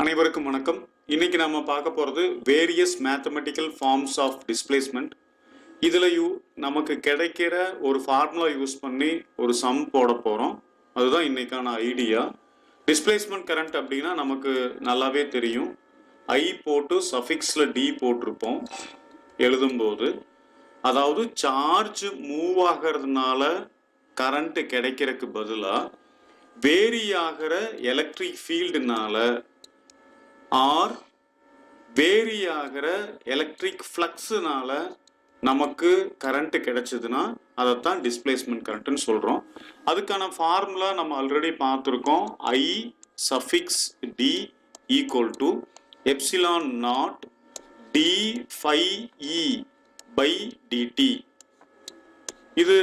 அனைவருக்கும் வணக்கம். இன்னைக்கு நாம பார்க்க போறது various mathematical forms of displacement. இதுல நமக்கு கிடைக்கிற ஒரு ஃபார்முலா யூஸ் பண்ணி ஒரு சம் போட போறோம். அதுதான் இன்னைக்கான ஐடியா. டிஸ்பிளேஸ்மெண்ட் கரண்ட் அப்படின்னா நமக்கு நல்லாவே தெரியும். ஐ போட்டு சஃபிக்ஸ்ல டி போட்டிருப்போம் எழுதும்போது. அதாவது சார்ஜ் மூவ் ஆகிறதுனால கரண்ட் கிடைக்கிறதுக்கு பதிலாக வேரி ஆகிற எலக்ட்ரிக் ஃபீல்டுனால ஆர் வேரி ஆகிற எலக்ட்ரிக் ஃப்ளக்ஸுனால நமக்கு கரண்ட் கிடைச்சதுன்னா அதைத்தான் டிஸ்பிளேஸ்மெண்ட் கரண்ட்னு சொல்கிறோம். அதுக்கான ஃபார்முலா நம்ம ஆல்ரெடி பார்த்துருக்கோம். I suffix D equal to epsilon not D phi E by DT. இது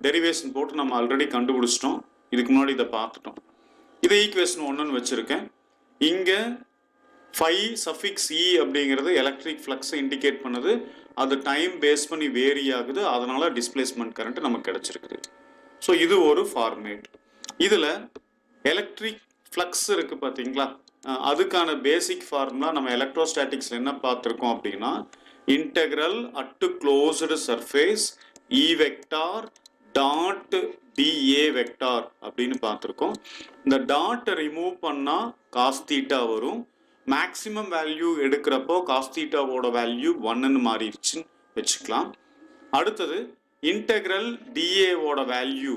டெரிவேஷன் போட்டு நம்ம ஆல்ரெடி கண்டுபிடிச்சிட்டோம். இதுக்கு முன்னாடி இதை பார்த்துட்டோம். இதை ஈக்குவேஷன் 1ன்னு வச்சுருக்கேன். இங்கே ஃபை சஃபிக்ஸ் இ அப்படிங்கிறது எலக்ட்ரிக் ஃப்ளக்ஸை இண்டிகேட் பண்ணுது. அது டைம் பேஸ் பண்ணி வேரி ஆகுது. அதனால டிஸ்பிளேஸ்மெண்ட் கரண்ட் நமக்கு கிடைச்சிருக்குது. ஸோ இது ஒரு ஃபார்மேட். இதில் எலக்ட்ரிக் ஃப்ளக்ஸ் இருக்கு பார்த்தீங்களா, அதுக்கான பேசிக் ஃபார்முலா நம்ம எலக்ட்ரோஸ்டாட்டிக்ஸில் என்ன பார்த்துருக்கோம் அப்படின்னா, integral at closed surface E vector dot BA vector அப்படின்னு பார்த்துருக்கோம். இந்த டாட்டை ரிமூவ் பண்ணால் காஸ் தீட்டா வரும். மேக்ஸிமம் வேல்யூ எடுக்கிறப்போ காஸ் தீட்டாவோட வேல்யூ 1ன்னு மாறிடுச்சுன்னு வச்சுக்கலாம். அடுத்தது இன்டெக்ரல் டிஏவோட வேல்யூ,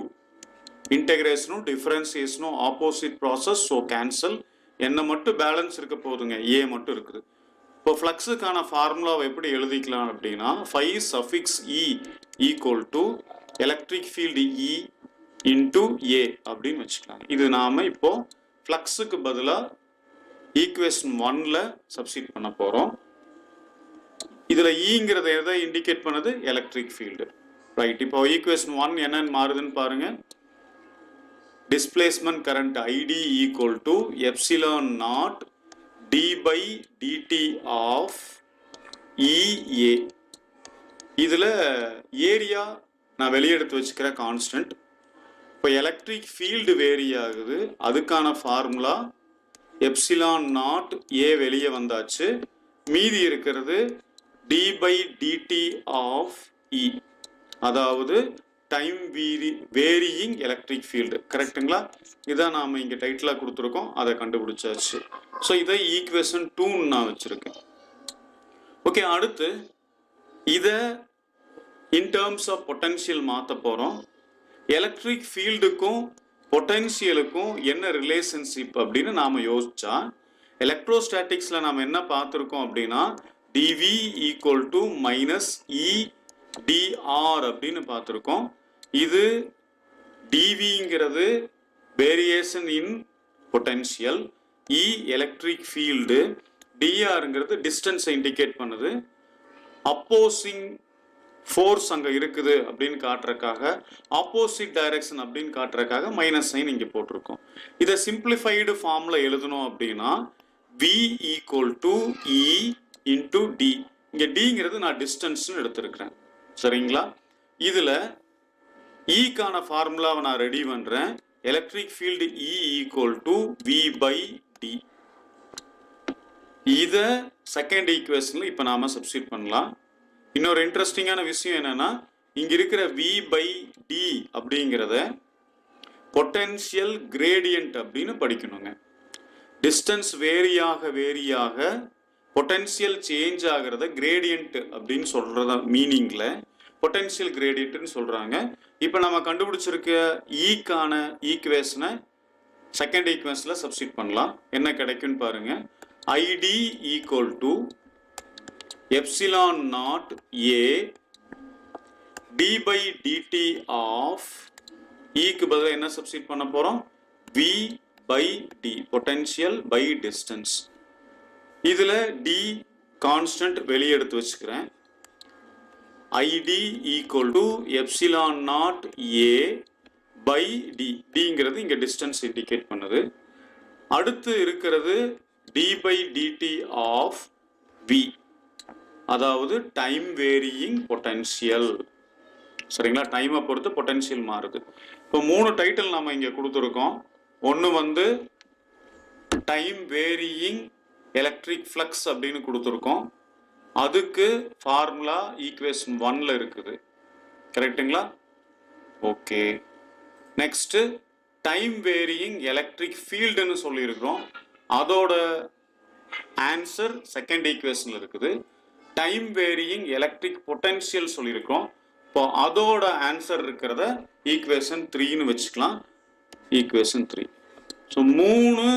இன்டெகிரேஷனும் டிஃபரன்சியேஷனும் ஆப்போசிட் ப்ராசஸ், ஸோ கேன்சல். என்ன மட்டும் பேலன்ஸ் இருக்க போதுங்க, ஏ மட்டும் இருக்குது. இப்போ ஃப்ளக்ஸுக்கான ஃபார்முலாவை எப்படி எழுதிக்கலாம் அப்படின்னா, phi suffix E equal to electric field E into A அப்படின்னு வச்சுக்கலாம். இது நாம் இப்போ ஃப்ளக்ஸுக்கு பதிலாக ஈக்குவேஷன் 1ல சப்ஸ்டிட் பண்ண போகிறோம். இதில் ஈங்கிறத எதை இண்டிகேட் பண்ணுது, எலக்ட்ரிக் ஃபீல்டு. ரைட். இப்போ ஈக்குவேஷன் 1 என்னன்னு மாறுதுன்னு பாருங்க. Displacement current ID equal to epsilon not D by DT of EA. இதில் ஏரியா நான் வெளியே எடுத்து வச்சுக்கிற கான்ஸ்டன்ட். இப்போ எலக்ட்ரிக் ஃபீல்டு வேரி ஆகுது. அதுக்கான ஃபார்முலா எப்சிலான் நாட் ஏ வெளியே வந்தாச்சு. மீதி இருக்கிறது டி பை டிடி ஆஃப் இ, அதாவது டைம் வேரியிங் எலக்ட்ரிக் ஃபீல்டு. கரெக்டுங்களா? இதான் நாம் இங்கே டைட்டிலாக கொடுத்துருக்கோம். அதை கண்டுபிடிச்சாச்சு. ஸோ இதை ஈக்குவேஷன் 2ன்னு நான் வச்சுருக்கேன். ஓகே, அடுத்து இதை இன் டேர்ம்ஸ் ஆஃப் பொட்டன்ஷியல் மாற்ற போகிறோம். எலக்ட்ரிக் ஃபீல்டுக்கும் பொட்டன்ஷியலுக்கும் என்ன ரிலேஷன்ஷிப் அப்படின்னு நாம் யோசிச்சா, எலக்ட்ரோஸ்டாட்டிக்ஸில் நாம் என்ன பார்த்துருக்கோம் அப்படின்னா, DV equal to minus E DR அப்படின்னு பார்த்துருக்கோம். இது டிவிங்கிறது variation in potential, E electric field, டிஆருங்கிறது டிஸ்டன்ஸை இண்டிகேட் பண்ணுது. அப்போசிங் ஃபோர்ஸ் அங்கே இருக்குது அப்படின்னு காட்டுறதுக்காக, ஆப்போசிட் டைரக்ஷன் அப்படின்னு காட்டுறதுக்காக மைனஸ் சைன் இங்கே போட்டிருக்கோம். இதை சிம்பிளிஃபைடு ஃபார்மில் எழுதணும் அப்படின்னா V equal to E into T. இங்கே டிங்கிறது நான் டிஸ்டன்ஸ்னு எடுத்திருக்கிறேன். சரிங்களா? இதில் ஈக்கான ஃபார்முலாவை நான் ரெடி பண்ணுறேன். Electric field E equal to V by T. இதை செகண்ட் ஈக்குவேஷனில் இப்போ நாம் சப்ஸ்டிட் பண்ணலாம். இன்னொரு இன்ட்ரெஸ்டிங்கான விஷயம் என்னன்னா, இங்க இருக்கிற வி பை டி அப்படிங்கிறத பொட்டன்ஷியல் கிரேடியன்ட் அப்படின்னு படிக்கணுங்க. டிஸ்டன்ஸ் வேரியாக பொட்டன்ஷியல் சேஞ்ச் ஆகிறத கிரேடியன்ட் அப்படின்னு சொல்றத மீனிங்ல பொட்டன்ஷியல் கிரேடியன்ட்னு சொல்றாங்க. இப்போ நம்ம கண்டுபிடிச்சிருக்க ஈக்கான ஈக்குவேஷனை செகண்ட் ஈக்குவேஷன்ல சப்ஸ்டிட் பண்ணலாம். என்ன கிடைக்கும்னு பாருங்க. ID equal to epsilon not A D by DT of ஈக்கு பதிலாக என்ன சப்ஸ்டிட் பண்ண போகிறோம், V by D, potential by distance. இதில் டி கான்ஸ்டன்ட் வெளியே எடுத்து வச்சுக்கிறேன். ID equal to epsilon not A by D. டிங்கிறது இங்கே டிஸ்டன்ஸ் இண்டிகேட் பண்ணுது. அடுத்து இருக்கிறது D by DT of V, அதாவது டைம் வேரியிங் பொட்டன்ஷியல். சரிங்களா? டைமை பொறுத்து பொட்டன்ஷியல் மாறுது. இப்போ 3 டைட்டில் நம்ம இங்கே கொடுத்துருக்கோம். ஒன்று வந்து டைம் வேரியிங் எலக்ட்ரிக் ஃப்ளக்ஸ் அப்படின்னு கொடுத்துருக்கோம். அதுக்கு ஃபார்முலா ஈக்குவேஷன் 1ல இருக்குது. கரெக்டுங்களா? Okay. Next time varying electric ஃபீல்டுன்னு சொல்லியிருக்கிறோம். அதோட ஆன்சர் செகண்ட் ஈக்குவேஷன்ல இருக்குது. டைம் வேரியிங் எலக்ட்ரிக் பொட்டன்ஷியல் சொல்லியிருக்கோம். இப்போ அதோட ஆன்சர் இருக்கிறத ஈக்குவேஷன் 3ன்னு வச்சுக்கலாம். ஈக்குவேஷன் 3. ஸோ 3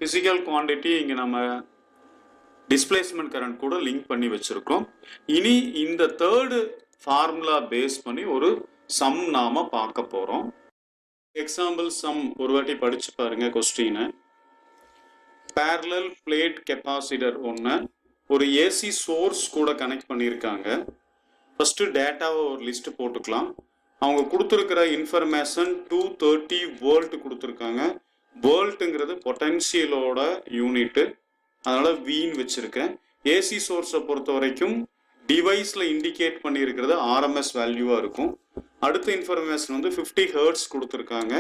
பிசிக்கல் குவான்டிட்டி இங்கே நம்ம டிஸ்பிளேஸ்மெண்ட் கரண்ட் கூட லிங்க் பண்ணி வச்சிருக்கோம். இனி இந்த தேர்டு ஃபார்முலா பேஸ் பண்ணி ஒரு சம் நாம பார்க்க போறோம். எக்ஸாம்பிள் சம் ஒரு வாட்டி படிச்சு பாருங்க. கொஸ்டின் parallel plate கெப்பாசிட்டர் ஒன்று ஒரு ஏசி சோர்ஸ் கூட கனெக்ட் பண்ணியிருக்காங்க. ஃபர்ஸ்ட் டேட்டாவை ஒரு லிஸ்ட் போட்டுக்கலாம். அவங்க கொடுத்துருக்கிற இன்ஃபர்மேஷன் 230 வோல்ட் கொடுத்துருக்காங்க. வோல்ட்டுங்கிறது பொட்டன்ஷியலோட யூனிட்டு, அதனால வீன்னு வச்சிருக்கேன். ஏசி சோர்ஸை பொறுத்த வரைக்கும் டிவைஸ்ல இண்டிகேட் பண்ணியிருக்கிறது ஆர்எம்எஸ் வேல்யூவா இருக்கும். அடுத்த இன்ஃபர்மேஷன் வந்து 50 ஹெர்ட்ஸ் கொடுத்துருக்காங்க.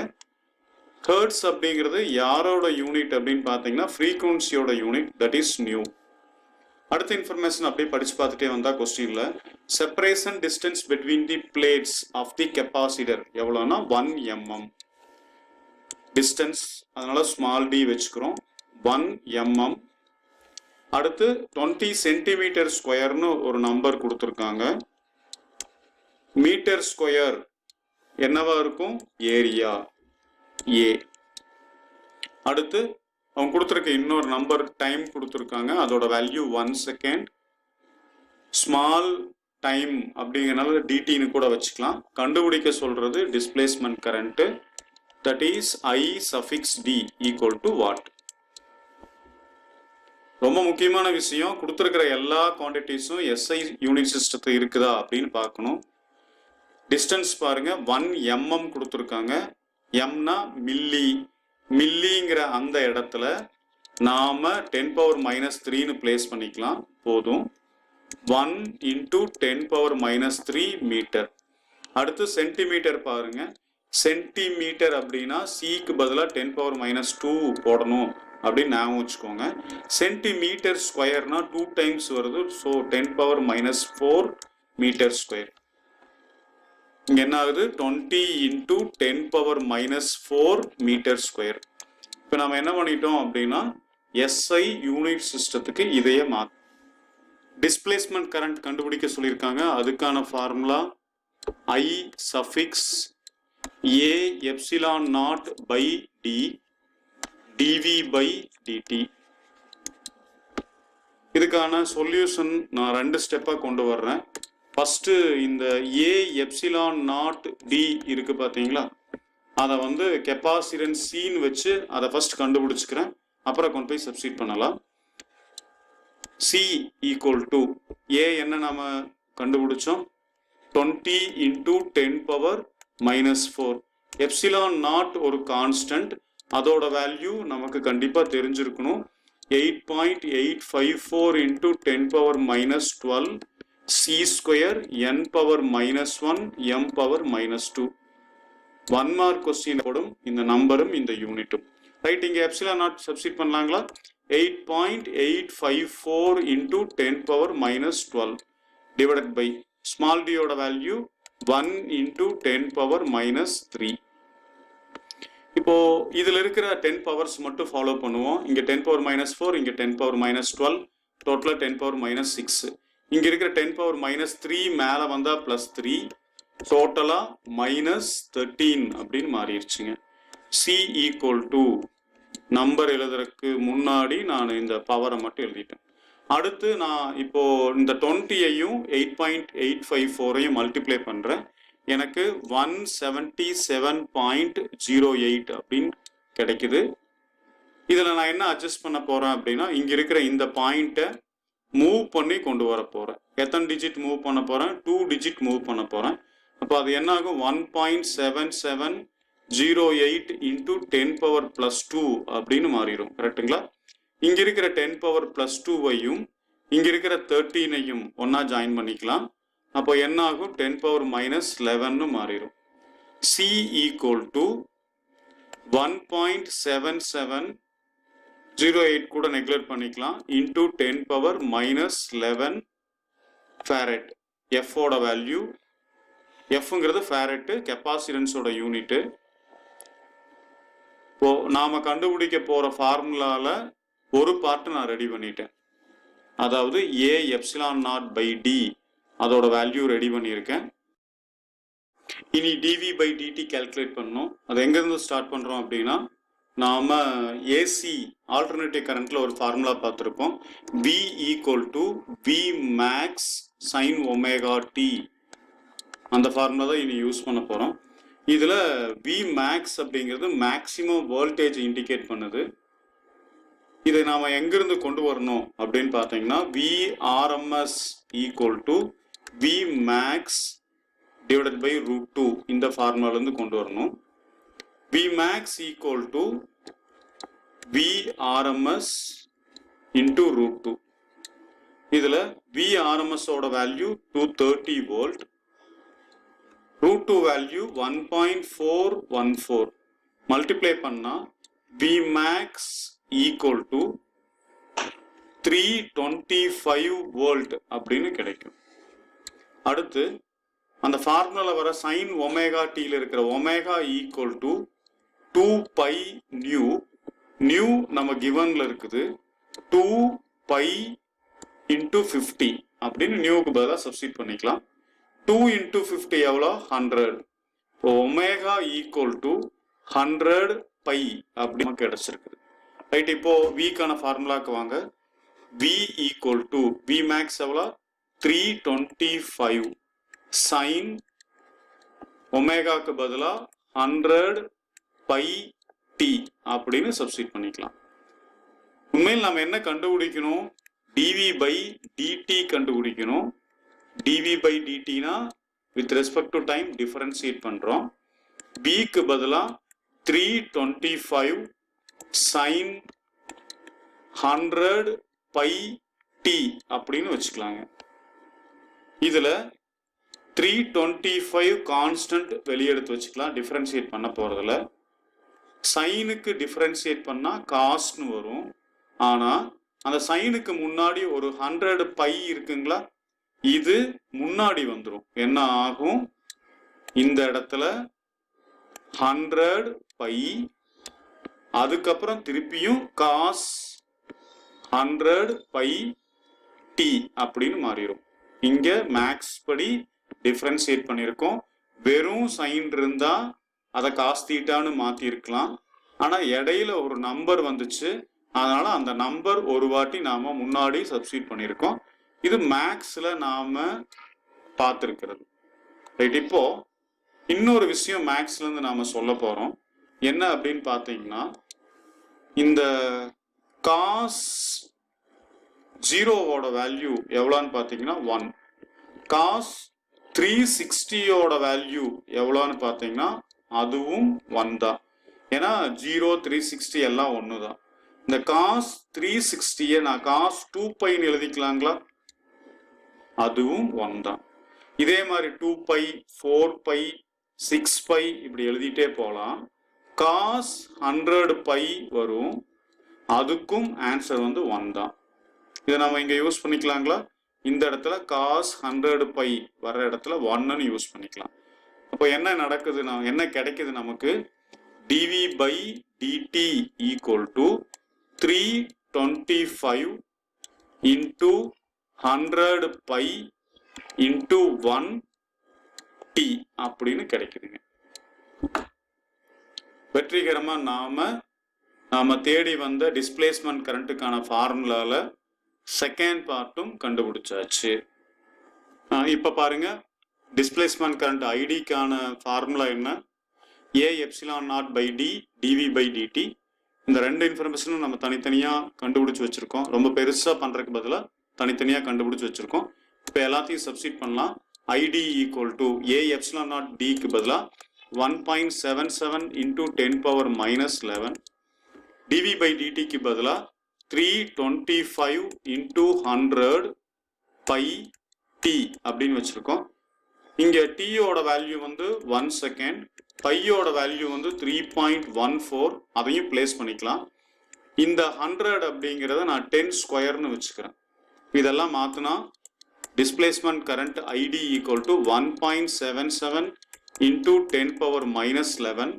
ஹெர்ட்ஸ் அப்படிங்கிறது யாரோட யூனிட் அப்படின்னு பார்த்தீங்கன்னா ஃப்ரீக்வன்சியோட யூனிட், தட் இஸ் நியூ. அடுத்த இன்ஃபர்மேஷன் அப்படியே படிச்சு பார்த்துட்டே வந்தா கொஸ்டின்ல separation distance between the plates of the capacitor எவ்வளோனா 1 mm டிஸ்டன்ஸ், அதனால ஸ்மால் டி வச்சுக்கிறோம். 1 mm. அடுத்து 20 சென்டிமீட்டர் ஸ்கொயர்னு ஒரு நம்பர் கொடுத்துருக்காங்க. மீட்டர் ஸ்கொயர் என்னவா இருக்கும்? ஏரியா ஏ. அடுத்து அவங்க கொடுத்துருக்க இன்னொரு நம்பர் டைம் கொடுத்துருக்காங்க, அதோட வேல்யூ 1 செகண்ட். ஸ்மால் டைம் அப்படிங்கிறனால டிடின்னு கூட வச்சுக்கலாம். கண்டுபிடிக்க சொல்றது displacement current, that is I suffix D equal to what. ரொம்ப முக்கியமான விஷயம், கொடுத்துருக்கிற எல்லா குவான்டிட்டிஸும் SI யூனிட் சிஸ்டத்தை இருக்குதா அப்படின்னு பார்க்கணும். டிஸ்டன்ஸ் பாருங்க 1 mm கொடுத்துருக்காங்க. எம்னா மில்லி, மில்லிங்கிற அந்த இடத்துல நாம 10⁻³ பிளேஸ் பண்ணிக்கலாம் போதும். 1 × 10⁻³ மீட்டர். அடுத்து சென்டிமீட்டர் பாருங்க. சென்டிமீட்டர் அப்படின்னா சிக்கு பதிலாக 10⁻² போடணும் அப்படின்னு ஞாபகம் வச்சுக்கோங்க. சென்டிமீட்டர் ஸ்கொயர்னா 2 டைம்ஸ் வருது. So 10⁻⁴ metre square. இங்க என்ன ஆகுது? 20 × 10⁻⁴ மீட்டர் ஸ்கொயர். இப்போ நம்ம என்ன பண்ணிட்டோம் அப்படின்னா SI யூனிட் சிஸ்டத்துக்கு இதையே மாற்ற. டிஸ்பிளேஸ்மெண்ட் கரண்ட் கண்டுபிடிக்க சொல்லியிருக்காங்க. அதுக்கான formula I suffix A ε0/d dV/dt. இதுக்கான சொல்யூஷன் நான் 2 ஸ்டெப்பாக கொண்டு வர்றேன். ஃபர்ஸ்ட் இந்த A ε0d இருக்கு பார்த்தீங்களா, அதை வந்து கெப்பாசிட்டன்ஸ் சீன் வச்சு அதை ஃபர்ஸ்ட் கண்டுபிடிச்சுக்கிறேன். அப்புறம் கொண்டு போய் சப்ஸ்டிட் பண்ணலாம். C ஈக்குவல் டு A என்ன நாம கண்டுபிடிச்சோம்? 20 × 10⁻⁴. ε0 ஒரு கான்ஸ்டன்ட், அதோட வேல்யூ நமக்கு கண்டிப்பா தெரிஞ்சிருக்கணும். 8.854 × 10⁻⁻12 C² n⁻⁻1 m⁻⁻2. 1 mark question போடும் இந்த நம்பரும் இந்த யூனிட்டும். ரைட், இங்க ε0 சப்ஸ்டிட் பண்ணலாங்களா? 8.854 × 10⁻⁻12 டிவைடட் பை ஸ்மால் d யோட வேல்யூ 1 × 10⁻⁻3. இப்போ இதுல இருக்கிற 10 பவர்ஸ் மட்டும் ஃபாலோ பண்ணுவோம். இங்க 10⁻⁻4, இங்க 10⁻⁻12, டோட்டலா 10⁻⁻6. இங்க இருக்கிற 10⁻⁻3 மேல வந்தா +3, டோட்டலா -13 அப்படின்னு மாறிடுச்சுங்க. C ஈக்குவல் டு நம்பர் எழுதுறதுக்கு முன்னாடி நான் இந்த பவரை மட்டும் எழுதிட்டேன். அடுத்து நான் இப்போ இந்த 20ஐயும் 8.854ஐயும் மல்டிப்ளை பண்றேன். எனக்கு 177.08 அப்படின்னு கிடைக்குது. இதுல நான் என்ன அட்ஜஸ்ட் பண்ண போறேன் அப்படின்னா, இங்க இருக்கிற இந்த பாயிண்ட்டை மூவ் பண்ணி கொண்டு வர போறேன். எத்தனை டிஜிட் மூவ் பண்ண போறேன்? 2 டிஜிட் மூவ் பண்ண போறேன். அப்போ அது என்ன ஆகும்? 1.7708 × 10⁻+2 அப்படின்னு மாறிடும். கரெக்டுங்களா? இங்க இருக்கிற 10⁻+2வையும் இங்க இருக்கிற 13ஐயும் ஒன்னா ஜாயின் பண்ணிக்கலாம். அப்போ என்ன ஆகும்? 10⁻−11 மாறிடும். C ஈக்குவல் டு 1.77 0.8 கூட நெக்லெக்ட் பண்ணிக்கலாம் இன்டூ 10 பவர் மைனஸ் 11 ஃபேரட். எஃபோட வேல்யூ, எஃப்ங்கிறது ஃபேரட்டு, கெப்பாசிட்டன்ஸோட யூனிட்டு. இப்போ நாம கண்டுபிடிக்க போற ஃபார்முலால ஒரு பார்ட் நான் ரெடி பண்ணிட்டேன். அதாவது ஏ எப்சிலான் நாட் பை டி அதோட வேல்யூ ரெடி பண்ணியிருக்கேன். இனி டிவி பை டிடி கால்குலேட் பண்ணணும். அது எங்கேருந்து ஸ்டார்ட் பண்ணுறோம் அப்படின்னா, நாம் ஏசி ஆல்டர்னேட்டிவ் கரண்ட்டில் ஒரு ஃபார்முலா பார்த்துருப்போம். V equal to V max sine omega T. அந்த ஃபார்முலா தான் இனி யூஸ் பண்ண போகிறோம். இதில் வி மேக்ஸ் அப்படிங்கிறது மேக்ஸிமம் வோல்டேஜ் இண்டிகேட் பண்ணுது. இதை நாம் எங்கிருந்து கொண்டு வரணும் அப்படின்னு பார்த்தீங்கன்னா, V RMS equal to V max divided by √2 இந்த ஃபார்முலாலேருந்து கொண்டு வரணும். Vmax equal to VRMS into √2. இதில் VRMS ஓட வேல்யூ 230 வோல்ட், √2 வேல்யூ 1.414. மல்டிப்ளை பண்ணா Vmax equal to 325 வோல்ட் அப்படின்னு கிடைக்கும். அடுத்து அந்த ஃபார்முலால வர சைன் ஒமேகா டியில் இருக்கிற omega equal to 2 by nu. Nu நம்ம கிவன்ல இருக்குது 2 பை இன்டூ 50 அப்படின்னு நியூக்கு பதிலாக சப்ஸ்டிட் பண்ணிக்கலாம். 2 இன்டூ 50 எவ்வளோ? 100. இப்போ ஒமேகா ஈக்குவல் டு 100 பை அப்படின்னு கிடைச்சிருக்குது. ரைட், இப்போ விக்கான ஃபார்முலாக்கு வாங்க. V equal to V max எவ்வளோ? 325 சைன் ஒமேகாக்கு பதிலாக 100 பை டி அப்படின்னு சப்ஸ்டிட் பண்ணிக்கலாம். உண்மையில் நம்ம என்ன கண்டுபிடிக்கணும்? டிவி பை டிடி கண்டுபிடிக்கணும். டிவி பை டிடினா with respect to time differentiate பண்ணுறோம். பிக்கு பதிலாக 325 சைன் 100 பை டி அப்படின்னு வச்சுக்கலாங்க. இதில் 325 கான்ஸ்டன்ட் வெளியெடுத்து வச்சுக்கலாம், டிஃபரன்சியேட் பண்ண போகிறதுல. சைனுக்கு டிஃபரன்சியேட் பண்ணால் காஸ்ட்னு வரும். ஆனால் அந்த சைனுக்கு முன்னாடி ஒரு 100 பை இருக்குங்களா, இது முன்னாடி வந்துடும். என்ன ஆகும்? இந்த இடத்துல 100 பை, அதுக்கப்புறம் திருப்பியும் காஸ் 100 பை டி அப்படின்னு மாறிடும். இங்க மேக்ஸ் படி டிஃபரன்சியேட் பண்ணியிருக்கோம். வெறும் சைன் இருந்தா அதை காஸ் தீட்டான்னு மாத்திருக்கலாம். ஆனா இடையில ஒரு நம்பர் வந்துச்சு, அதனால அந்த நம்பர் ஒரு வாட்டி நாம முன்னாடி சப்ஸ்டிட் பண்ணியிருக்கோம். இது மேக்ஸ்ல நாம பார்த்துருக்கிறது. ரைட், இப்போ இன்னொரு விஷயம் மேக்ஸ்ல இருந்து நாம சொல்ல போறோம். என்ன அப்படின்னு பார்த்தீங்கன்னா, இந்த காஸ் 0வோட வேல்யூ எவ்வளோன்னு பார்த்தீங்கன்னா 1. காஸ் 360யோட வேல்யூ எவ்வளோன்னு பார்த்தீங்கன்னா அதுவும் 1 தான். ஏன்னா 0, 360 எல்லாம் ஒன்று தான். இந்த காஸ் 360யை நான் காஸ் 2 பைன்னு எழுதிக்கலாங்களா? அதுவும் 1 தான். இதே மாதிரி 2 பை, 4 பை, 6 பை இப்படி எழுதிட்டே போகலாம். காஸ் 100 பை வரும், அதுக்கும் ஆன்சர் வந்து 1 தான். இதை நம்ம இங்கே யூஸ் பண்ணிக்கலாங்களா? இந்த இடத்துல காஸ் 100 பை வர்ற இடத்துல 1ன்னு யூஸ் பண்ணிக்கலாம். அப்போ என்ன நடக்குது, என்ன கிடைக்குது நமக்கு? D V by d T equal to 325 into 100 by into 1 T அப்படின்னு கிடைக்குதுங்க. வெற்றிகரமாக நாம தேடி வந்த டிஸ்பிளேஸ்மெண்ட் கரண்ட்டுக்கான ஃபார்முலால செகண்ட் பார்ட்டும் கண்டுபிடிச்சாச்சு. இப்போ பாருங்க, டிஸ்பிளேஸ்மெண்ட் கரண்ட் ஐடிக்கான ஃபார்முலா என்ன? A epsilon not by D TV by DD. இந்த ரெண்டு இன்ஃபர்மேஷனும் நம்ம தனித்தனியாக கண்டுபிடிச்சி வச்சுருக்கோம். ரொம்ப பெருசாக பண்ணுறதுக்கு பதிலாக தனித்தனியாக கண்டுபிடிச்சி வச்சுருக்கோம். இப்போ எல்லாத்தையும் சப்ஸ்டிட் பண்ணலாம். ID equal to A epsilon not டிக்கு பதிலாக 1.77 into 10 power minus 11. DV by டிடிக்கு பதிலாக 325 இன்டூ 100 பை டி அப்படின்னு வச்சுருக்கோம். இங்கே டீயோட வேல்யூ வந்து 1 செகண்ட், பையோட வேல்யூ வந்து 3.14. அதையும் பிளேஸ் பண்ணிக்கலாம். இந்த 100 அப்படிங்கிறத நான் 10 ஸ்கொயர்னு வச்சுக்கிறேன். இதெல்லாம் மாற்றினா displacement current ID equal to 1.77 into 10⁻11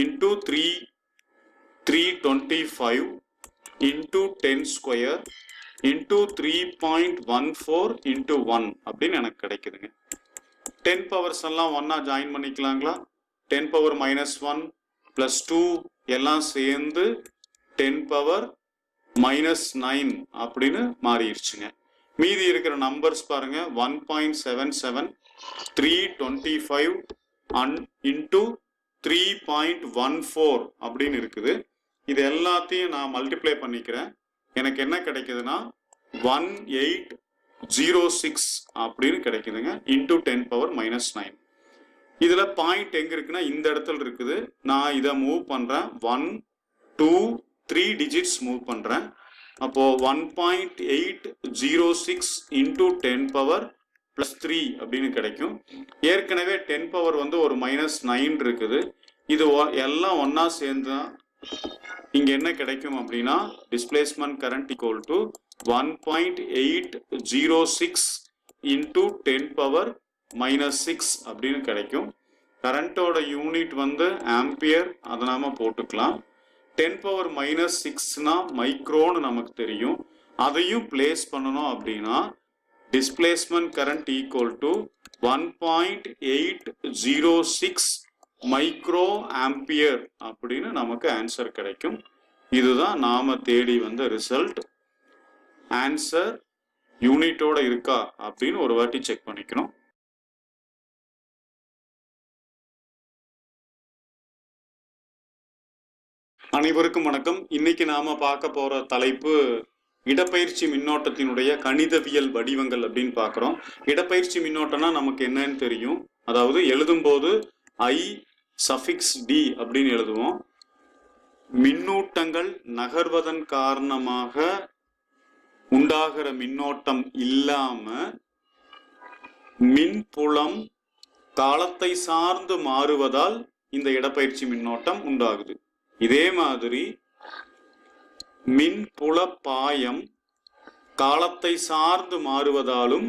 into 325 into 10 square into 3.14 into 1 அப்படின்னு எனக்கு கிடைக்குதுங்க. 10 பவர்ஸ் எல்லாம் ஒன்னா ஜாயின் பண்ணிக்கலாங்களா? 10⁻−1 + 2 எல்லாம் சேர்ந்து 10⁻−9 அப்படின்னு மாறிடுச்சுங்க. மீதி இருக்கிற நம்பர்ஸ் பாருங்க, 1.77 325 இன்டூ 3.14 அப்படின்னு இருக்குது. இது எல்லாத்தையும் நான் மல்டிப்ளை பண்ணிக்கிறேன். எனக்கு என்ன கிடைக்குதுன்னா 1806 அப்படின்னு கிடைக்குதுங்க இன்டூ 10⁻−9. இதுல பாயிண்ட் எங்க இருக்குன்னா இந்த இடத்துல இருக்குது. நான் இதை மூவ் பண்றேன், 1 2 3 டிஜிட்ஸ் மூவ் பண்றேன். அப்போ 1.806 இன்டூ 10⁻+3 அப்படின்னு கிடைக்கும். ஏற்கனவே 10 பவர் வந்து ஒரு -9 இருக்குது. இது எல்லாம் ஒன்னா சேர்ந்து இங்க என்ன கிடைக்கும் அப்படின்னா displacement current equal to 1.806 into 10⁻−6 அப்படின்னு கிடைக்கும். கரண்டோட யூனிட் வந்து ஆம்பியர், அதை நாம போட்டுக்கலாம். 10⁻−6னா மைக்ரோன்னு நமக்கு தெரியும். அதையும் பிளேஸ் பண்ணணும் அப்படின்னா displacement current equal to 1.806 micro ampere அப்படின்னு நமக்கு ஆன்சர் கிடைக்கும். இதுதான் நாம தேடி வந்த ரிசல்ட். ஆன்சர் யூனிட்டோட இருக்கா அப்படின்னு ஒரு வாட்டி செக் பண்ணிக்கணும். அனைவருக்கும் வணக்கம். இன்னைக்கு நாம பார்க்க போற தலைப்பு இடப்பெயர்ச்சி மின்னோட்டத்தினுடைய கணிதவியல் வடிவங்கள் அப்படின்னு பார்க்குறோம். இடப்பெயர்ச்சி மின்னோட்டம்னா நமக்கு என்னன்னு தெரியும். அதாவது எழுதும்போது I∪D அப்படின்னு எழுதுவோம். மின்னூட்டங்கள் நகர்வதன் காரணமாக உண்டாகிற மின்னோட்டம் இல்லாம மின்புலம் காலத்தை சார்ந்து மாறுவதால் இந்த இடப்பெயர்ச்சி மின்னோட்டம் உண்டாகுது. இதே மாதிரி மின்புல பாயம் காலத்தை சார்ந்து மாறுவதாலும்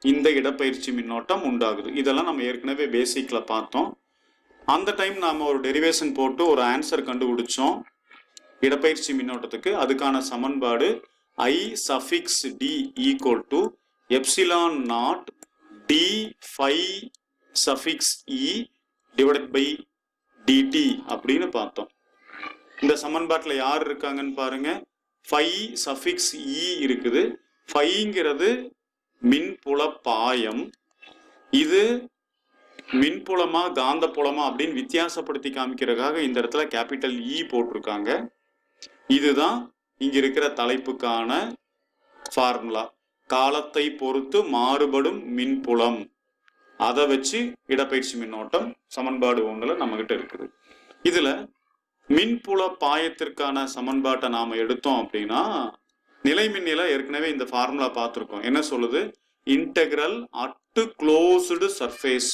இந்த இடப்பெயர்ச்சி மின்னோட்டம் உண்டாகுது. இதெல்லாம் நம்ம ஏற்கனவே பேசிக்ல பார்த்தோம். அந்த டைம் நாம ஒரு டெரிவேஷன் போட்டு ஒரு ஆன்சர் கண்டுபிடிச்சோம் இடப்பெயர்ச்சி மின்னோட்டத்துக்கு. அதுக்கான சமன்பாடு I∪D equal to ε0 d∅e divided by dt அப்படின்னு பார்த்தோம். இந்த சமன்பாட்டில் யார் இருக்காங்கன்னு பாருங்க. ∅e இருக்குது. ∅ங்கிறது மின்புல பாயம். இது மின்புலமா காந்த புலமா அப்படின்னு வித்தியாசப்படுத்தி காமிக்கிறதுக்காக இந்த இடத்துல கேபிட்டல் E போட்டிருக்காங்க. இதுதான் இங்க இருக்கிற தலைப்புக்கான ஃபார்முலா. காலத்தை பொறுத்து மாறுபடும் மின்புலம். அதை வச்சு இடப்பெயர்ச்சி மின்னோட்டம் சமன்பாடு 1ல நம்ம கிட்ட இருக்குது. இதுல மின்புல பாயத்திற்கான சமன்பாட்டை நாம எடுத்தோம் அப்படின்னா நிலைமின்னில ஏற்கனவே இந்த ஃபார்முலா பார்த்துருக்கோம். என்ன சொல்லுது? இன்டெக்ரல் அட் க்ளோஸ்டு சர்ஃபேஸ்,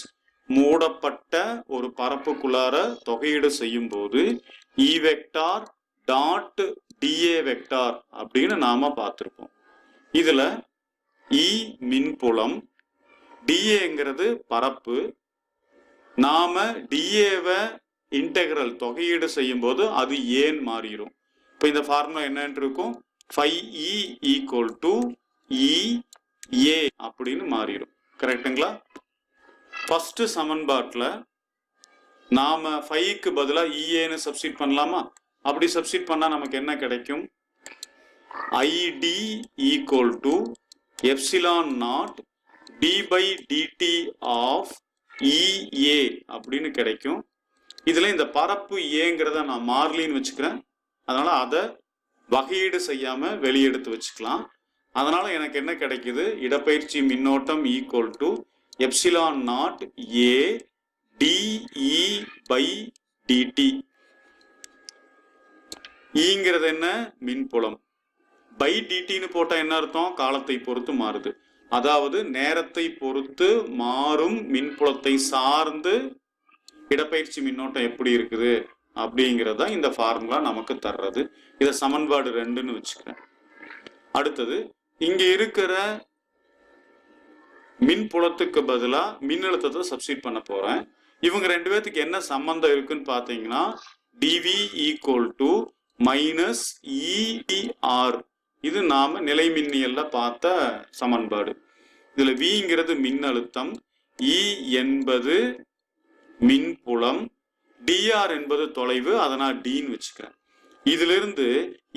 மூடப்பட்ட ஒரு பரப்புக்குள்ளார தொகையீடு செய்யும் போது E vector dot dA vector அப்படின்னு நாம பார்த்திருப்போம். இதுல E மின்புலம், dAங்கிறது பரப்பு. நாம dAவை இன்டெக்ரல் தொகையீடு செய்யும் போது அது ஏன் மாறிடும். இப்போ இந்த ஃபார்முலா என்னன்னு இருக்கும்? ∅e ஈக்குவல் டு EA அப்படின்னு மாறிடும். கரெக்டுங்களா? ஃபர்ஸ்ட் சமன்பாட்டில் நாம ∅க்கு பதிலாக EAன்னு சப்ஸ்டிட் பண்ணலாமா? அப்படி சப்ஸ்டிட் பண்ணா நமக்கு என்ன கிடைக்கும்? ID equal to ε0 d/dt of EA அப்படின்னு கிடைக்கும். இதுல இந்த பரப்பு ஏங்கிறத நான் மாறிலின்னு வச்சுக்கிறேன். அதனால அதை வகையீடு செய்யாம வெளியெடுத்து வச்சுக்கலாம். அதனால எனக்கு என்ன கிடைக்குது? இடப்பெயர்ச்சி மின்னோட்டம் ஈக்குவல் டு ε0 A dE/dt. ஈங்கிறது என்ன? மின்புலம். பை டிடின்னு போட்டா என்ன அர்த்தம்? காலத்தை பொறுத்து மாறுது. அதாவது நேரத்தை பொறுத்து மாறும் மின்புலத்தை சார்ந்து இடப்பெயர்ச்சி மின்னோட்டம் எப்படி இருக்குது அப்படிங்கிறத இந்த ஃபார்முலா நமக்கு தர்றது. இதை சமன்பாடு 2ன்னு வச்சுக்கிறேன். அடுத்தது இங்க இருக்கிற மின்புலத்துக்கு பதிலா மின்னழுத்தத்தை சப்ஸ்டிட் பண்ண போறேன். இவங்க ரெண்டு பேர்த்துக்கு என்ன சம்பந்தம் இருக்குன்னு பாத்தீங்கன்னா dV = -ER. இது நாம நிலைமின்னியல்ல பார்த்த சமன்பாடு. இதுல Vங்கிறது மின்னழுத்தம், E என்பது மின்புலம், dr என்பது தொலைவு, அதை நான் dன்னு வச்சுக்கிறேன். இதுல இருந்து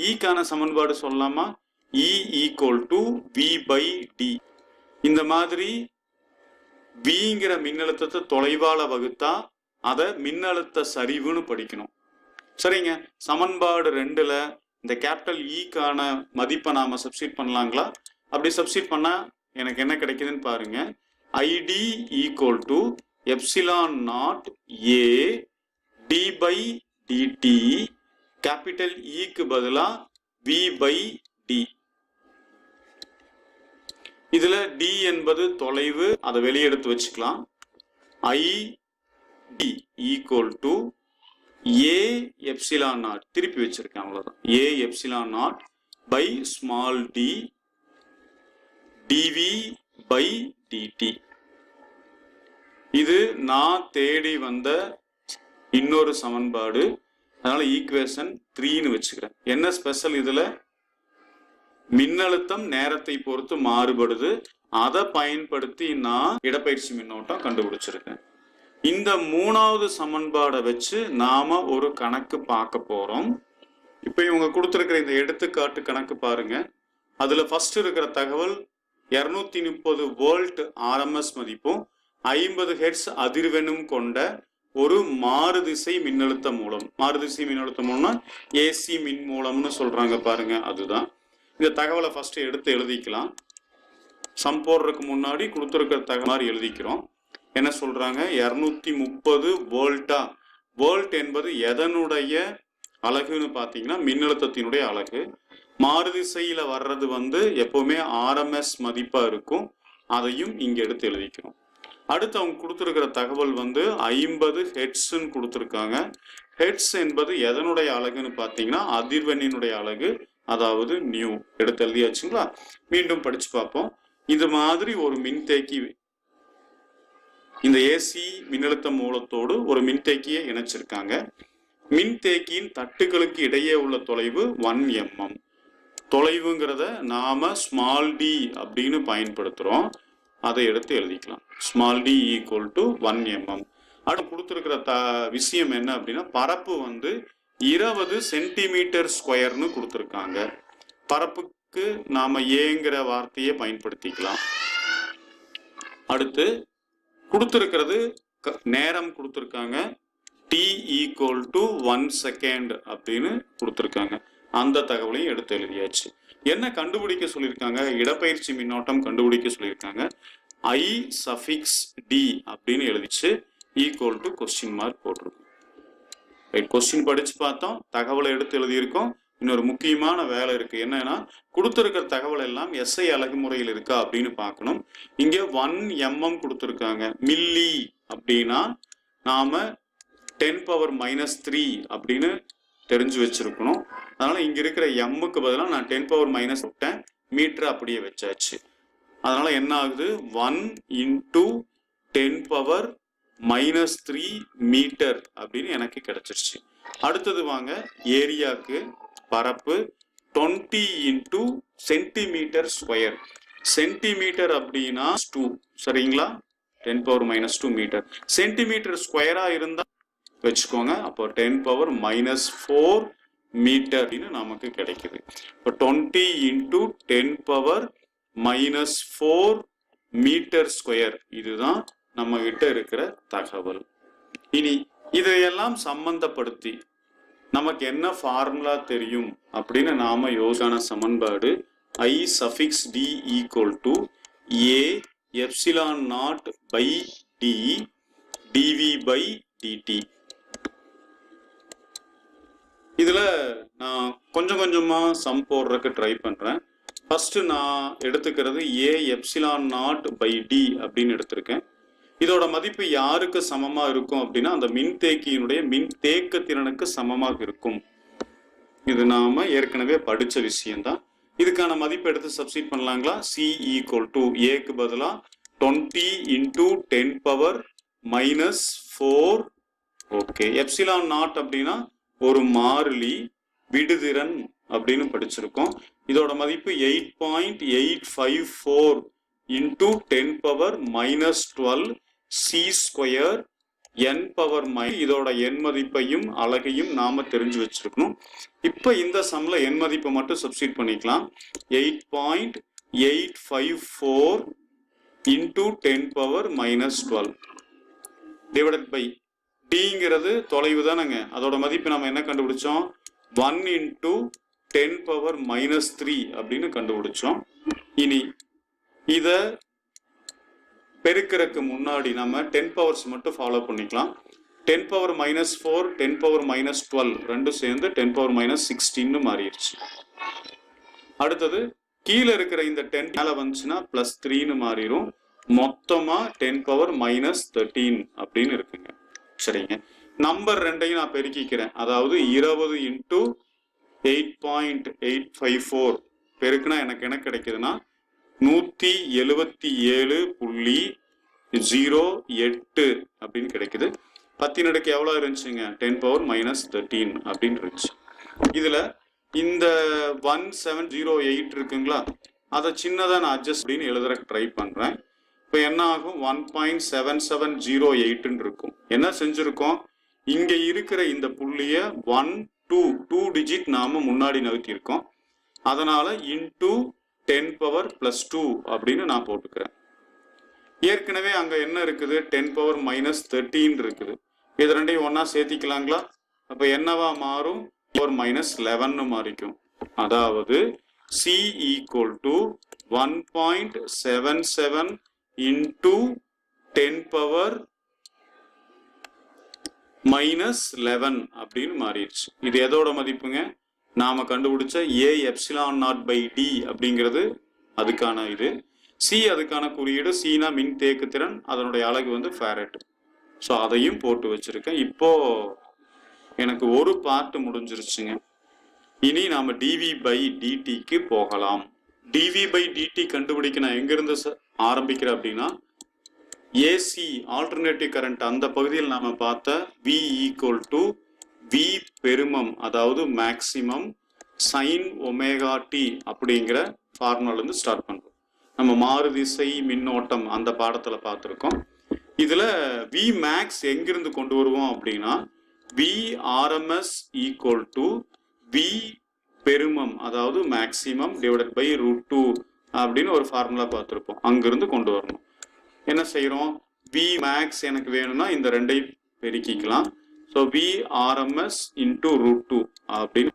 ஈக்கான சமன்பாடு சொல்லலாமா? E = V/d. இந்த மாதிரி Vங்கிற மின்னழுத்தத்தை தொலைவால வகுத்தா அதை மின்னழுத்த சரிவுன்னு படிக்கணும். சரிங்க. சமன்பாடு 2ல இந்த கேபிட்டல் ஈக்கான மதிப்பை நாம சப்ஸ்டிட் பண்ணலாங்களா? அப்படி சப்ஸ்டிட் பண்ணா எனக்கு என்ன கிடைக்குதுன்னு பாருங்க. ID = ε0A d/dt. கேபிட்டல் ஈக்கு பதிலா V/d. இதுல d என்பது தொலைவு, அதை வெளியே எடுத்து வச்சுக்கலாம். ID = A ε0, திருப்பி வச்சிருக்கேன், அவ்வளவுதான். A ε0 by small d dV/dt. இது நான் தேடி வந்த இன்னொரு சமன்பாடு. அதனால ஈக்குவேஷன் 3ன்னு வச்சுக்கிறேன். என்ன ஸ்பெஷல் இதுல? மின்னழுத்தம் நேரத்தை பொறுத்து மாறுபடுது. அதை பயன்படுத்தி நான் இடப்பெயர்ச்சி மின்னோட்டம் கண்டுபிடிச்சிருக்கேன். இந்த 3வது சமன்பாடை வச்சு நாம ஒரு கணக்கு பார்க்க போறோம். இப்ப இவங்க கொடுத்திருக்கிற இந்த எடுத்துக்காட்டு கணக்கு பாருங்க. அதுல ஃபர்ஸ்ட் இருக்கிற தகவல் 230 வோல்ட் RMS மதிப்பும் 50 ஹெர்ட்ஸ் அதிர்வெண்ணும் கொண்ட ஒரு மாறுதிசை மின்னழுத்த மூலம். மாறுதிசை மின்னழுத்த மூலம்னா AC மின் மூலம்னு சொல்றாங்க பாருங்க, அதுதான். இந்த தகவலை ஃபர்ஸ்ட் எடுத்து எழுதிக்கலாம். சம் போடுறதுக்கு முன்னாடி கொடுத்துருக்கிற தகவல் மாதிரி எழுதிக்கிறோம். என்ன சொல்றாங்க? 230 வோல்ட்டா? வோல்ட் என்பது எதனுடைய அலகுன்னு பார்த்தீங்கன்னா மின்னழுத்தத்தினுடைய அலகு. மாறுதிசையில வர்றது எப்பவுமே RMS மதிப்பா இருக்கும். அதையும் இங்க எடுத்து எழுதிக்கிறோம். அடுத்து அவங்க கொடுத்துருக்கிற தகவல் 50 ஹெர்ட்ஸ்ன்னு கொடுத்துருக்காங்க. ஹெர்ட்ஸ் என்பது எதனுடைய அலகுன்னு பார்த்தீங்கன்னா அதிர்வெண்ணினுடைய அலகு, அதாவது நியூ. எடுத்து எழுதியாச்சுங்களா? மீண்டும் படிச்சு பார்ப்போம். இது மாதிரி ஒரு மின்தேக்கி, இந்த AC மின்னழுத்த மூலத்தோடு ஒரு மின்தேக்கியை இணைச்சிருக்காங்க. மின்தேக்கியின் தட்டுகளுக்கு இடையே உள்ள தொலைவு 1 mm. தொலைவுங்கிறத நாம ஸ்மால் d அப்படின்னு பயன்படுத்துறோம். அதை எடுத்து எழுதிக்கலாம். Small d = 1 mm. அடுத்து கொடுத்துருக்கிற விஷயம் என்ன அப்படின்னா பரப்பு 20 சென்டிமீட்டர் ஸ்கொயர்னு கொடுத்துருக்காங்க. பரப்புக்கு நாம ஏங்கிற வார்த்தையை பயன்படுத்திக்கலாம். அடுத்து கொடுத்துருக்கிறது நேரம் கொடுத்துருக்காங்க. T = 1 செகண்ட் அப்படின்னு கொடுத்துருக்காங்க. அந்த தகவலையும் எடுத்து எழுதியாச்சு. என்ன கண்டுபிடிக்க சொல்லியிருக்காங்க? இடப்பெயர்ச்சி மின்னோட்டம் கண்டுபிடிக்க சொல்லியிருக்காங்க. I/d அப்படின்னு எழுதிச்சு = கொஸ்டின் மார்க் போட்டிருக்கோம். கொஸ்டின் படிச்சு பார்த்தோம், தகவலை எடுத்து எழுதியிருக்கோம். இன்னொரு முக்கியமான வேலை இருக்கு. என்னன்னா கொடுத்துருக்கிற தகவல் எல்லாம் SI அலகு முறையில் இருக்கா அப்படின்னு பார்க்கணும். இங்க 1 mm கொடுத்துருக்காங்க. மில்லி அப்படின்னா நாம 10⁻³ அப்படின்னு தெரிஞ்சு வச்சிருக்கணும். அதனால இங்க இருக்கிற எம்முக்கு பதிலாக நான் 10⁻⁻ மீட்டர் அப்படியே வச்சாச்சு. அதனால என்ன ஆகுது? 1 × 10⁻³ மீட்டர் அப்படின்னு எனக்கு கிடைச்சிருச்சு. அடுத்தது வாங்க, ஏரியாக்கு பரப்பு 20 × சென்டிமீட்டர் ஸ்கொயர். சென்டிமீட்டர் அப்படின்னா 2, சரிங்களா? 10⁻² மீட்டர். சென்டிமீட்டர் ஸ்கொயரா இருந்தா வச்சுக்கோங்க. அப்போ 10⁻⁻4 மீட்டர் நமக்கு கிடைக்குது. இப்போ 20 × 10⁻⁻4 மீட்டர் ஸ்கொயர். இதுதான் நம்ம கிட்ட இருக்கிற தகவல். இனி இதையெல்லாம் சம்பந்தப்படுத்தி நமக்கு என்ன ஃபார்முலா தெரியும் அப்படின்னு நாம யோசனை சமன்பாடு I/d = A ε0/d dV/dt. இதுல நான் கொஞ்சமா சம் போடுறதுக்கு ட்ரை பண்றேன். ஃபர்ஸ்ட் நான் எடுத்துக்கிறது A ε0/d அப்படின்னு எடுத்திருக்கேன். இதோட மதிப்பு யாருக்கு சமமா இருக்கும் அப்படின்னா அந்த மின்தேக்கியினுடைய மின்தேக்க திறனுக்கு சமமாக இருக்கும். இது நாம ஏற்கனவே படிச்ச விஷயம்தான். இதுக்கான மதிப்பு எடுத்து சப்ஸ்டிட் பண்ணலாங்களா? C ஈக்குவல் டு ஏக்கு பதிலா 20 into 10 power minus 4. Okay, epsilon not அப்படின்னா ஒரு மாறிலி விடுதிறன் அப்படின்னு படிச்சிருக்கோம். இதோட மதிப்பு 8.854 into 10 power minus 12 C square n power இதோட எண் மதிப்பையும் அலகையும் நாம தெரிஞ்சு வச்சிருக்கணும். இப்ப இந்த சம்ல எண் மதிப்பை மட்டும் சப்ஸ்டிட் பண்ணிக்கலாம். 8.854 into 10 power minus 12 divided by டிங்கிறது தொலைவு தானங்க. அதோட மதிப்பு நம்ம என்ன கண்டுபிடிச்சோம்? 1 இன்டூ 10 பவர் மைனஸ் 3 அப்படின்னு கண்டுபிடிச்சோம். இனி இத பெருக்கிறதுக்கு முன்னாடி நம்ம 10 பவர்ஸ் மட்டும் ஃபாலோ பண்ணிக்கலாம். 10 பவர் மைனஸ் 4 10 பவர் மைனஸ் 12 ரெண்டும் சேர்ந்து 10 பவர் மைனஸ் 16 மாறிடுச்சு. அடுத்தது கீழே இருக்கிற இந்த 10 மேல வந்துச்சுன்னா பிளஸ் 3 மாறிடும். மொத்தமா 10 பவர் மைனஸ் 13 அப்படின்னு இருக்குங்க. சரிங்க, நம்பர் ரெண்டையும் நான் பெருக்கிக்கிறேன். அதாவது 20 இன்டூ 8.854 பெருக்குனா எனக்கு என்ன கிடைக்குதுன்னா 177.08 அப்படின்னு கிடைக்குது. 10 அடுக்கு எவ்வளவு இருந்துச்சுங்க? 10 பவர் மைனஸ் 13 அப்படின்னு இருந்துச்சு. இதுல இந்த 1708 இருக்குங்களா, அதை சின்னதா நான் அட்ஜஸ்ட் அப்படின்னு எழுதுறதுக்கு ட்ரை பண்றேன். இப்போ என்ன ஆகும்? 1.7708 இருக்கும். என்ன செஞ்சிருக்கோம்? இங்க இருக்கிற இந்த புள்ளிய 1 2 டிஜிட் நாம முன்னாடி நகர்த்தியிருக்கோம். அதனால இன்டூ 10 பவர் பிளஸ் 2 அப்படின்னு நான் போட்டுக்கிறேன். ஏற்கனவே அங்க என்ன இருக்குது? 10 பவர் மைனஸ் 13 இருக்குது. இது ரெண்டையும் ஒன்னா சேர்த்திக்கலாங்களா? அப்ப என்னவா மாறும்? பவர் மைனஸ் 11 மாறிக்கும். அதாவது C equal to 1.77 into 10 power minus 11 அப்படின்னு மாறிடுச்சு. இது எதோட மதிப்புங்க? நாம கண்டுபிடிச்ச A epsilon not by D அப்படிங்கிறது அதுக்கான இது. C அதுக்கான குறியீடு. Cனா மின் தேக்கு திறன், அதனுடைய அலகு வந்து ஃபேரட். ஸோ அதையும் போட்டு வச்சிருக்கேன். இப்போ எனக்கு ஒரு பார்ட் முடிஞ்சிருச்சுங்க. இனி நாம dV பை dtக்கு போகலாம். dV பை dt கண்டுபிடிக்க நான் எங்கிருந்து ஆரம்பிக்கிறேன் அப்படின்னா AC ஆல்டர்னேட்டிவ் கரண்ட் அந்த பகுதியில் நாம பார்த்த V ஈக்குவல் டு V பெருமம், அதாவது மேக்சிமம் சைன் ஒமேகா டி அப்படிங்கிற ஃபார்முலால இருந்து ஸ்டார்ட் பண்றோம். நம்ம மாறுதிசை மின்னோட்டம் அந்த பாடத்துல பார்த்துருக்கோம். இதுல V மேக்ஸ் எங்கிருந்து கொண்டு வருவோம் அப்படின்னா V RMS equal to V பெருமம், அதாவது மேக்சிமம் டிவைடட் பை √2 அப்படின்னு ஒரு ஃபார்முலா பார்த்துருப்போம். அங்கிருந்து கொண்டு வரணும். என்ன செய்யறோம்? V மேக்ஸ் எனக்கு வேணும்னா இந்த ரெண்டையும் பெருக்கிக்கலாம். ஸோ V RMS இன்டூ √2 அப்படின்னு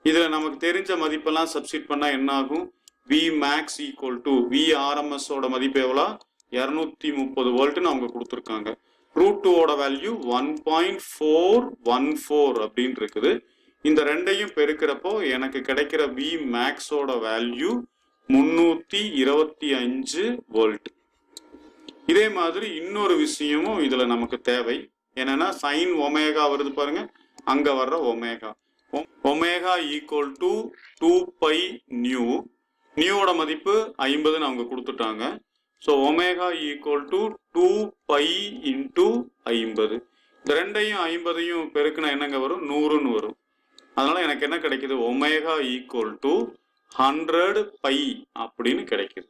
இதுல நமக்கு தெரிஞ்ச மதிப்பெல்லாம் சப்ஸ்டிட் பண்ணா என்ன ஆகும்? V max equal to V RMS ஓட மதிப்பு எவ்வளோ? 230 வோல்ட்னு அவங்க கொடுத்துருக்காங்க. √2 ஓட வேல்யூ 1.414 அப்படின்னு இருக்குது. இந்த ரெண்டையும் பெருக்கிறப்போ எனக்கு கிடைக்கிற V மேக்ஸோட வேல்யூ 325 வோல்ட். இதே மாதிரி இன்னொரு விஷயமும் இதுல நமக்கு தேவை. என்னன்னா சைன் ஒமேகா வருது பாருங்க, அங்க வர்ற omega. Omega equal to 2 by nu. நியூவோட மதிப்பு 50ன்னு அவங்க கொடுத்துட்டாங்க. So omega equal to 2 by into 50. இந்த ரெண்டையும் 50ஐயும் பெருக்குனா என்னங்க வரும்? 100ன்னு வரும். அதனால எனக்கு என்ன கிடைக்குது? ஒமேகா ஈக்குவல் டு 100 பை அப்படின்னு கிடைக்குது.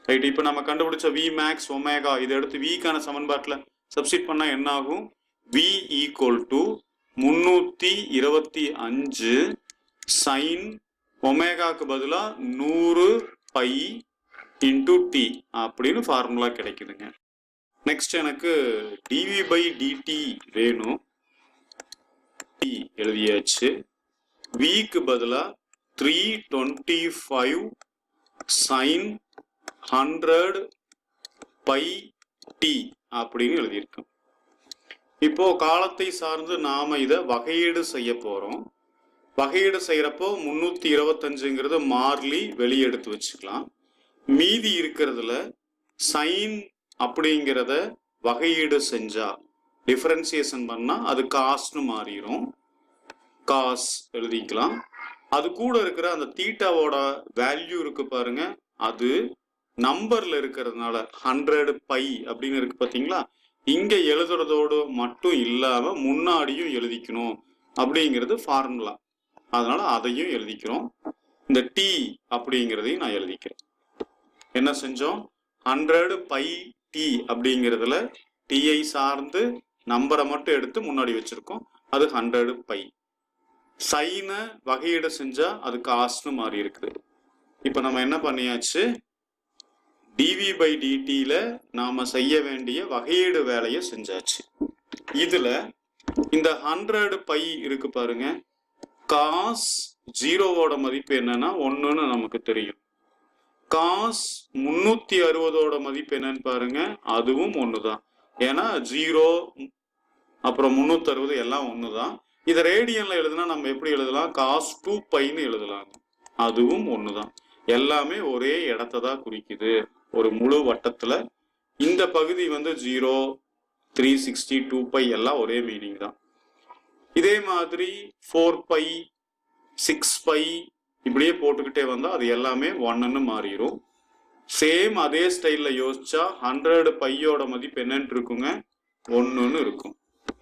ரைட், இப்போ நம்ம கண்டுபிடிச்ச V மேக்ஸ் ஒமேகா இதை எடுத்து Vக்கான சமன்பாட்டில் சப்ஸ்டிட் பண்ணா என்ன ஆகும்? V ஈக்குவல் டு 325 சைன் ஒமேகாக்கு பதிலா 100 பை இன்டூ டி அப்படின்னு ஃபார்முலா கிடைக்குதுங்க. நெக்ஸ்ட் எனக்கு dV பை dt வேணும். எழுதியாச்சு. Vக்கு பதிலா 325 சைன் 100 பை டி அப்படின்னு எழுதியிருக்கோம். இப்போ காலத்தை சார்ந்து நாம இதை வகையீடு செய்ய போறோம். வகையீடு செய்யறப்போ 325ங்கிறது மாறிலி வெளியே எடுத்து வச்சுக்கலாம். மீதி இருக்கிறதுல சைன் அப்படிங்கிறத வகையீடு செஞ்சா டிஃபரன்சியேஷன் பண்ணா அது காஸ்ட்னு மாறிடும். காஸ் எழுதிக்கலாம். அது கூட இருக்கிற அந்த தீட்டாவோட வேல்யூ இருக்கு பாருங்க, அது நம்பர்ல இருக்கிறதுனால 100 பை அப்படின்னு இருக்கு பார்த்தீங்களா, இங்க எழுதுறதோடு மட்டும் இல்லாம முன்னாடியும் எழுதிக்கணும் அப்படிங்கிறது ஃபார்முலா. அதனால அதையும் எழுதிக்கிறோம். இந்த டி அப்படிங்கிறதையும் நான் எழுதிக்கிறேன். என்ன செஞ்சோம், 100 பை டி அப்படிங்கிறதுல டிஐ சார்ந்து நம்பரை மட்டும் எடுத்து முன்னாடி வச்சிருக்கோம். அது 100 பை. சைனை வகையீடு செஞ்சா அது காஸ்ட்னு மாறி இருக்குது. இப்போ நம்ம என்ன பண்ணியாச்சு, டிவி பை டிடியில் நாம செய்ய வேண்டிய வகையீடு வேலையை செஞ்சாச்சு. இதுல இந்த 100 பை இருக்கு பாருங்க, காஸ் 0வோட மதிப்பு என்னன்னா 1ன்னு நமக்கு தெரியும். காஸ் 360ஓட மதிப்பு என்னன்னு பாருங்க, அதுவும் 1 தான். ஏன்னா 0 அப்புறம் 360 எல்லாம் 1 தான். இதை ரேடியன்ல எழுதுனா நம்ம எப்படி எழுதலாம், காஸ் 2 பைன்னு எழுதலாம். அதுவும் 1 தான். எல்லாமே ஒரே இடத்த தான் குறிக்குது ஒரு முழு வட்டத்துல. இந்த பகுதி வந்து 0, 360, 2 பை எல்லாம் ஒரே மீனிங் தான். இதே மாதிரி 4 பை 6 பை இப்படியே போட்டுக்கிட்டே வந்தா அது எல்லாமே 1ன்னு மாறிடும். சேம் அதே ஸ்டைல்ல யோசிச்சா 100 பையோட மதிப்பு என்னன்னு இருக்குங்க, 1ன்னு இருக்கும்.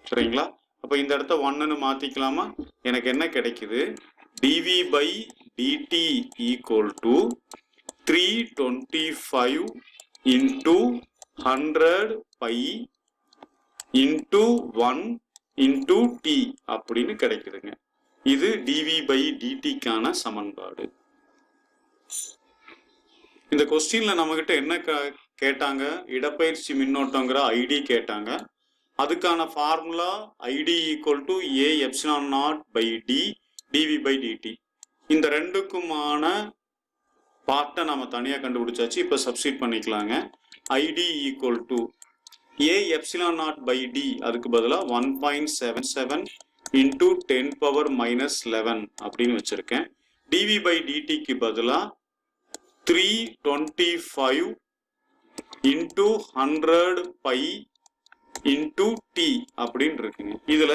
சரிங்களா? அப்ப இந்த இடத்த 1ன்னு மாத்திக்கலாமா? எனக்கு என்ன கிடைக்குது, dv by dt equal to 325 into 100 pi into 1 into t அப்படின்னு கிடைக்குதுங்க. இது dv by dt-க்கான சமன்பாடு. இந்த கொஸ்டின்ல நம்ம கிட்ட என்ன கேட்டாங்க, இடப்பெயர்ச்சி மின்னோட்டங்கிற ஐடி கேட்டாங்க. அதுக்கான formula I D equal to A epsilon not by D TV by DD. இந்த ரெண்டுக்குமான பார்ட்டை நம்ம தனியாக கண்டுபிடிச்சாச்சு. இப்போ சப்ஸ்டிட் பண்ணிக்கலாங்க. I D equal to A epsilon not by D, அதுக்கு பதிலாக 1.77 இன்டூ 10⁻⁻11 அப்படின்னு வச்சிருக்கேன். டிவி பை டிடிக்கு பதிலாக 325 இன்டூ 100 பை இன்டூ டி அப்படின்னு இருக்குங்க. இதுல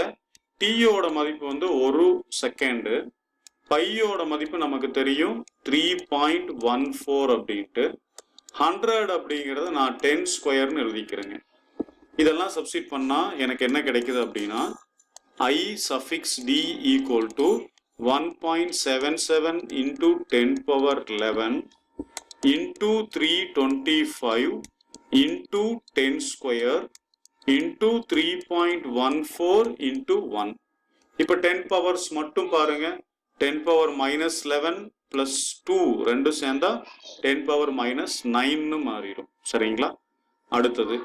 டீயோட மதிப்பு வந்து 1 செகண்டு, பையோட மதிப்பு நமக்கு தெரியும் 3.14 அப்படின்ட்டு. 100 அப்படிங்கிறத நான் 10 ஸ்கொயர்னு எழுதிக்கிறேங்க. இதெல்லாம் சப்ஸ்டிட் பண்ணா எனக்கு என்ன கிடைக்குது அப்படின்னா, I suffix d equal to 1.77 into 10⁻11 into 325 into 10 square into 3.14 into 1. இப்போ 10 பவர்ஸ் மட்டும் பாருங்க, 10⁻⁻11 plus 2 ரெண்டு சேர்ந்தா 10⁻⁻9ன்னு மாறிடும். சரிங்களா? அடுத்தது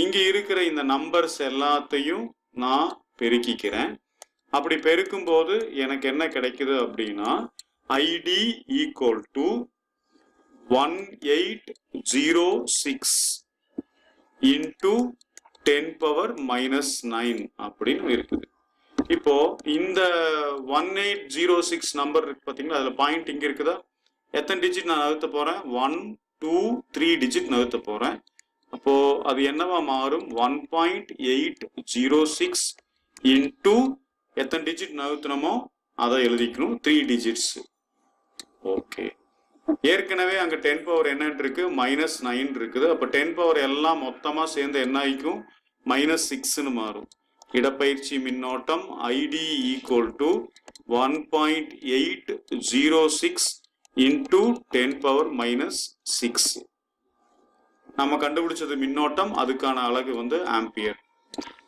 இங்க இருக்கிற இந்த நம்பர்ஸ் எல்லாத்தையும் நான் பெருக்கிக்கிறேன். அப்படி பெருக்கும் போது எனக்கு என்ன கிடைக்குது அப்படின்னா, ஐடி ஈக்குவல் டு 1806 இன்டூ 10⁻⁻9 அப்படின்னு இருக்குது. இப்போ இந்த 1806 நம்பர் இருக்கு பாத்தீங்களா, அதுல பாயிண்ட் இங்க இருக்குதா, எத்தனை டிஜிட் நான் நகர்த்த போறேன், 1 2 3 டிஜிட் நகர்த்த போறேன். அப்போ அது என்னவா மாறும், 1.806 இன்டூ எத்தனை டிஜிட் நகர்த்தணுமோ அதை எழுதிக்கணும், 3 டிஜிட்ஸ். ஓகே, ஏற்கனவே அங்க 10 பவர் என்னன்னு இருக்கு, -9 இருக்குது. அப்ப 10 பவர் எல்லாம் மொத்தமா சேர்ந்து என்ன ஆயிக்கும், -6ன்னு மாறும். இடப்பெயர்ச்சி மின்னோட்டம் ஐடி ஈக்குவல் டு 1.806 இன்டூ 10⁻⁻6. நம்ம கண்டுபிடிச்சது மின்னோட்டம், அதுக்கான அலகு வந்து ஆம்பியர்.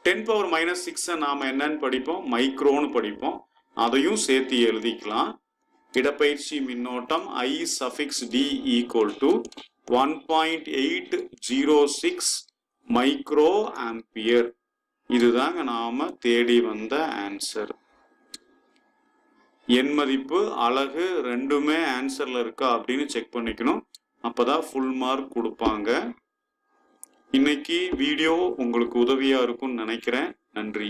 10⁻⁻6 நாம என்னன்னு படிப்போம், மைக்ரோன்னு படிப்போம். அதையும் சேர்த்து எழுதிக்கலாம். இடப்பெயர்ச்சி மின்னோட்டம் I suffix d equal to 1.806 micro ampere. இதுதாங்க நாம தேடி வந்த ஆன்சர். எண் மதிப்பு அலகு ரெண்டுமே ஆன்சர்ல இருக்கா அப்படின்னு செக் பண்ணிக்கணும். அப்பதான் ஃபுல் மார்க் கொடுப்பாங்க. இன்னைக்கு வீடியோ உங்களுக்கு உதவியா இருக்கும்னு நினைக்கிறேன். நன்றி.